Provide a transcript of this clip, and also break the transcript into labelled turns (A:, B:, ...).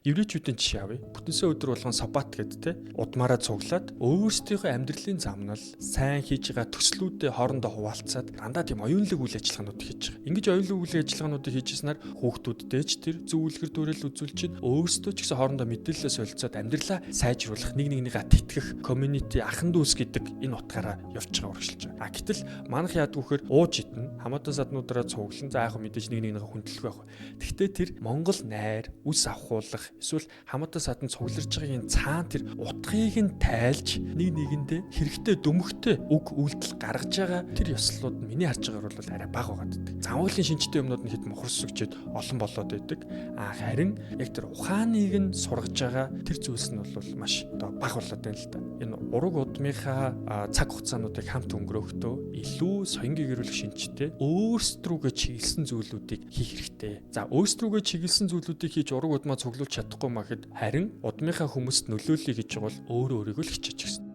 A: Еврейчүүдийн жишээ авъя. Бүтэнсэ өдөр болгон саббат гэдэг те удмаараа цуглаад өөрсдийнхөө амьдралын замнал сайн хийж байгаа төслүүдэд хоорондоо хуваалцаад дандаа тийм оюунлаг үйл ажиллагаанууд хийж байгаа. Ингэж оюунлаг үйл ажиллагаануудыг хийжсэнээр хүүхдүүдтэй ч тэр зөв үлгэр дуурайл үзүүлж чинь өөрсдөө ч гэсэн хоорондоо мэдээлэлээ солилцоод амьдралаа сайжруулах, нэг нэгнийгээ тэтгэх, community ахын дүүс гэдэг энэ утгаараа явж байгаа урагшилж байгаа. Гэтэл манайх яадаг вөхөр ууж идэн хамаатан саднуудаараа цуглан за яг мэдээж нэг нэгнийгээ хүндлэх байх. Гэхдээ тэр Монгол найр, үс авахуулах эсвэл хамаатан садан цугларч байгаагийн цаана тэр утгыг нь тайлж нэг нэгэндээ хэрэгтэй дөмөгтэй үг үйлдэл гаргаж байгаа тэр ёслолууд нь миний харж байгаагаар бол арай бага байгаад. Замгуулийн шинжтэй юмнууд нь хэд мухарсагчэд олон болоод байдаг. Харин яг тэр ухааныг нь сургаж байгаа тэр зүйлс нь бол маш одоо бага болоод байна л да. Энэ ураг удмынхаа цаг хугацаануудыг хамт өнгөрөөхдөө илүү соёнгийн гэрүүлэх шинжтэй өөрсдрүүгээ чиглэсэн зүйлүүдийг хийх хэрэгтэй. За өөрсдрүүгээ чиглэсэн зүйлүүдийг хийж ураг удмаа цуглуулж чадахгүй махад харин удмынхаа хүмүүст нөлөөлөе гэж бол өөрөө өөрийгөө л хичээж гисэн.